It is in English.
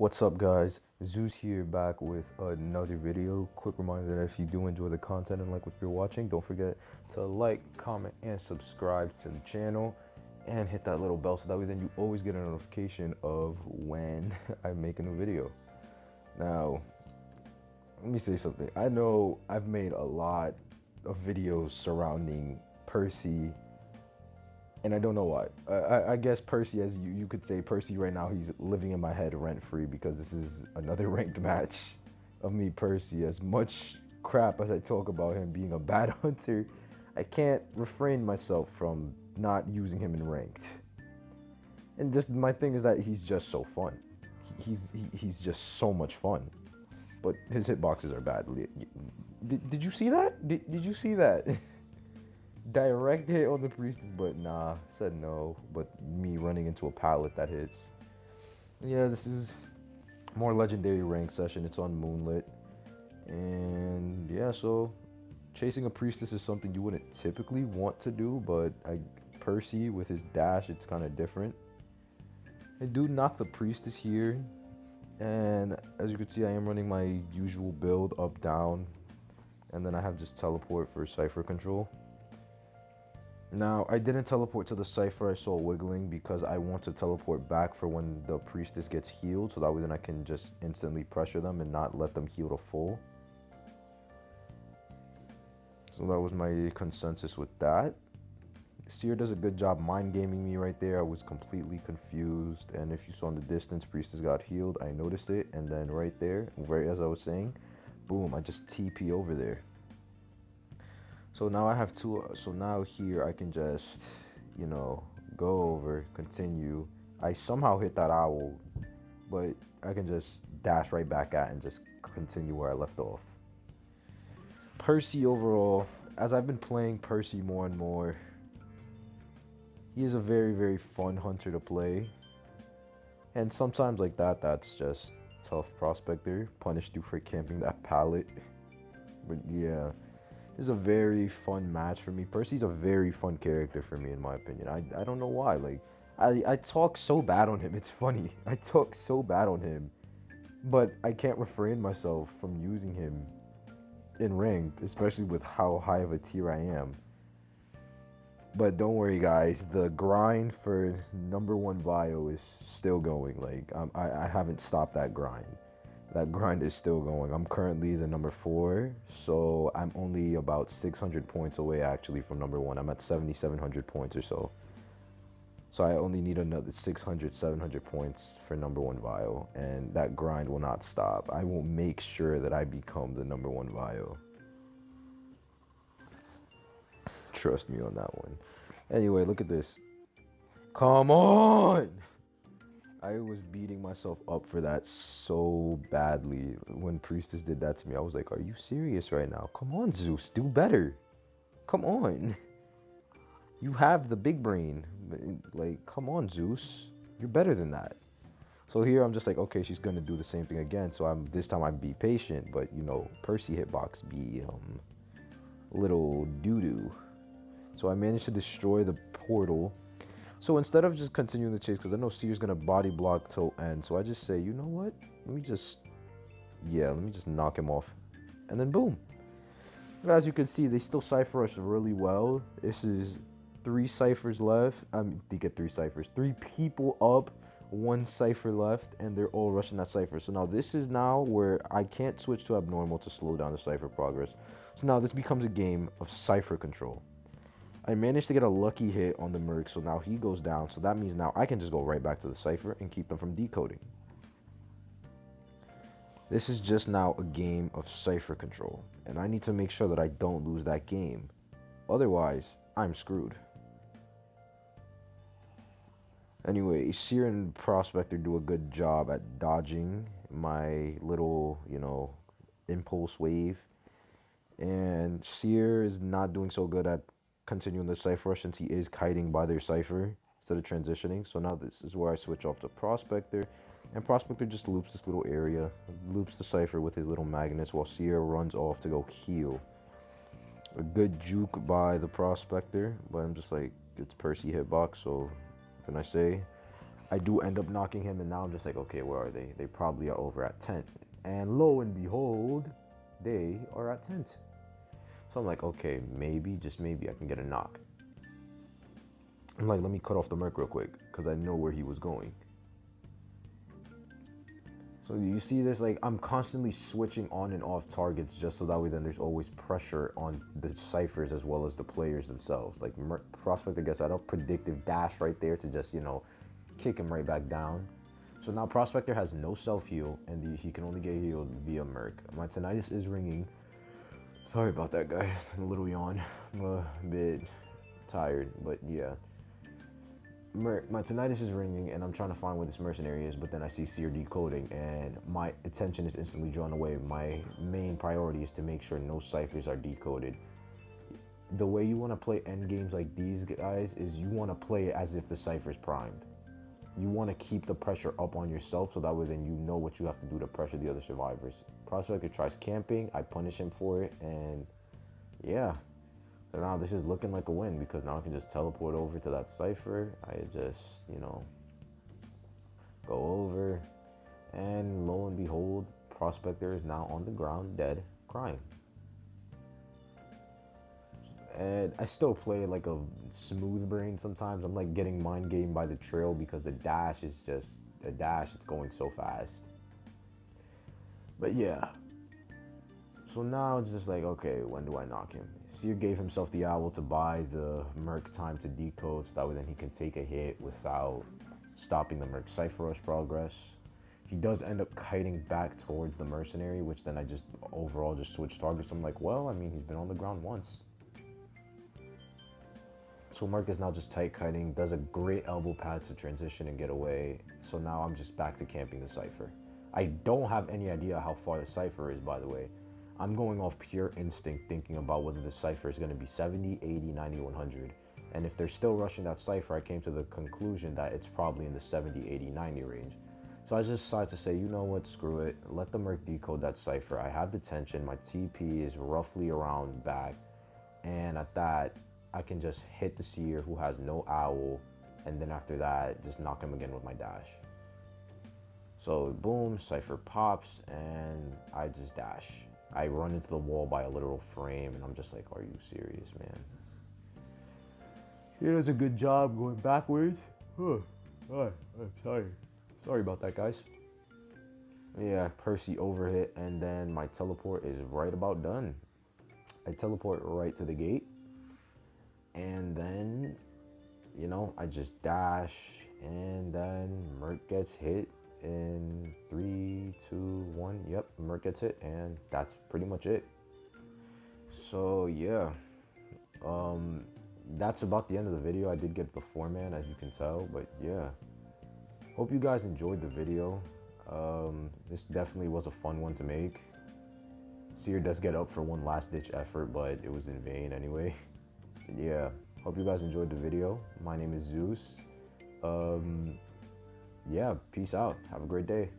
What's up, guys? Zeus here, back with another video. Quick reminder that if you do enjoy the content and like what you're watching, don't forget to like, comment, and subscribe to the channel and hit that little bell so that way then you always get a notification of when I make a new video. Now, let me say something. I know I've made a lot of videos surrounding Percy, and I don't know why. I guess Percy, as you could say, Percy right now, he's living in my head rent-free because this is another ranked match of me, Percy. As much crap as I talk about him being a bad hunter, I can't refrain myself from not using him in ranked. And just my thing is that he's just so fun. He's just so much fun. But his hitboxes are bad. Did you see that? Did you see that? Direct hit on the priestess, but nah, said no. But me running into a pallet that hits. Yeah, this is more legendary rank session. It's on Moonlit. And yeah, so chasing a priestess is something you wouldn't typically want to do, but Percy with his dash, it's kind of different. I do knock the priestess here, and as you can see, I am running my usual build up down, and then I have just teleport for cipher control. Now, I didn't teleport to the cipher I saw wiggling because I want to teleport back for when the priestess gets healed, so that way then I can just instantly pressure them and not let them heal to full. So that was my consensus with that. Seer does a good job mind gaming me right there. I was completely confused, and if you saw in the distance, priestess got healed. I noticed it, and then right there, right as I was saying, boom, I just TP over there. So now I have two, so now here I can just, go over, continue. I somehow hit that owl, but I can just dash right back at and just continue where I left off. Percy overall, as I've been playing Percy more and more, he is a very, very fun hunter to play. And sometimes like that, that's just tough prospector. Punished you for camping that pallet. But yeah. This is a very fun match for me. Percy's a very fun character for me, in my opinion. I don't know why. Like, I talk so bad on him. It's funny. I talk so bad on him. But I can't refrain myself from using him in ranked, especially with how high of a tier I am. But don't worry, guys. The grind for #1 bio is still going. Like, I haven't stopped that grind. That grind is still going. I'm currently the number 4, so I'm only about 600 points away actually from #1. I'm at 7,700 points or so. So I only need another 600, 700 points for #1 bio, and that grind will not stop. I will make sure that I become the #1 bio. Trust me on that one. Anyway, look at this. Come on! I was beating myself up for that so badly. When Priestess did that to me, I was like, are you serious right now? Come on, Zeus, do better. Come on. You have the big brain. Like, come on, Zeus. You're better than that. So here I'm just like, okay, she's going to do the same thing again. So this time I'm be patient. But, Percy hitbox be little doo-doo. So I managed to destroy the portal. So instead of just continuing the chase, because I know Seer's going to body block till end, so I just say, you know what? Let me just knock him off. And then boom. As you can see, they still cipher us really well. This is 3 ciphers left. They get 3 ciphers. 3 people up, 1 cipher left, and they're all rushing that cipher. So now this is now where I can't switch to abnormal to slow down the cipher progress. So now this becomes a game of cipher control. I managed to get a lucky hit on the Merc, so now he goes down. So that means now I can just go right back to the cipher and keep them from decoding. This is just now a game of cipher control, and I need to make sure that I don't lose that game. Otherwise, I'm screwed. Anyway, Seer and Prospector do a good job at dodging my little, impulse wave. And Seer is not doing so good at continuing the cipher since he is kiting by their cipher instead of transitioning. So now this is where I switch off to Prospector, and Prospector just loops this little area, loops the cipher with his little magnets while Seer runs off to go heal. A good juke by the Prospector, but I'm just like, it's Percy hitbox, so what can I say? I do end up knocking him, and now I'm just like, okay, where are they? They probably are over at 10th. And lo and behold, they are at 10th. So I'm like, okay, maybe, just maybe I can get a knock. I'm like, let me cut off the Merc real quick, because I know where he was going. So you see this, like, I'm constantly switching on and off targets just so that way then there's always pressure on the ciphers as well as the players themselves. Like, Prospector gets that up predictive dash right there to just, you know, kick him right back down. So now Prospector has no self-heal, and he can only get healed via Merc. My tinnitus is ringing. Sorry about that, guys. A little yawn. I'm a bit tired, but yeah. My tinnitus is ringing, and I'm trying to find where this mercenary is, but then I see Seer decoding, and my attention is instantly drawn away. My main priority is to make sure no ciphers are decoded. The way you want to play end games like these, guys, is you want to play as if the cipher's primed. You want to keep the pressure up on yourself so that way then you know what you have to do to pressure the other survivors. Prospector tries camping, I punish him for it, and yeah. So now this is looking like a win because now I can just teleport over to that cipher. I just, you know, go over, and lo and behold, Prospector is now on the ground, dead, crying. And I still play like a smooth brain sometimes. I'm like getting mind gamed by the trail because the dash is just a dash. It's going so fast. But yeah. So now it's just like, okay, when do I knock him? Seer gave himself the owl to buy the Merc time to decode so that way then he can take a hit without stopping the Merc Cypher Rush progress. He does end up kiting back towards the mercenary, which then I just overall just switch targets. I'm like, well, I mean, he's been on the ground once. So Merc is now just tight kiting, does a great elbow pad to transition and get away. So now I'm just back to camping the cipher. I don't have any idea how far the cipher is, by the way. I'm going off pure instinct thinking about whether the cipher is going to be 70, 80, 90, 100. And if they're still rushing that cipher, I came to the conclusion that it's probably in the 70, 80, 90 range. So I just decided to say, you know what, screw it. Let the Merc decode that cipher. I have the tension. My TP is roughly around back. And at that, I can just hit the Seer who has no owl, and then after that, just knock him again with my dash. So boom, cipher pops, and I just dash. I run into the wall by a literal frame, and I'm just like, are you serious, man? He does a good job going backwards. Oh, I'm sorry. Sorry about that, guys. Yeah, Percy overhit, and then my teleport is right about done. I teleport right to the gate. And then, you know, I just dash, and then Merc gets hit in 3, 2, 1. Yep, Merc gets hit, and that's pretty much it. So yeah, that's about the end of the video. I did get the 4-man, as you can tell, but yeah. Hope you guys enjoyed the video. This definitely was a fun one to make. Seer does get up for one last ditch effort, but it was in vain anyway. Yeah, hope you guys enjoyed the video. My name is Zeus. Yeah, peace out. Have a great day.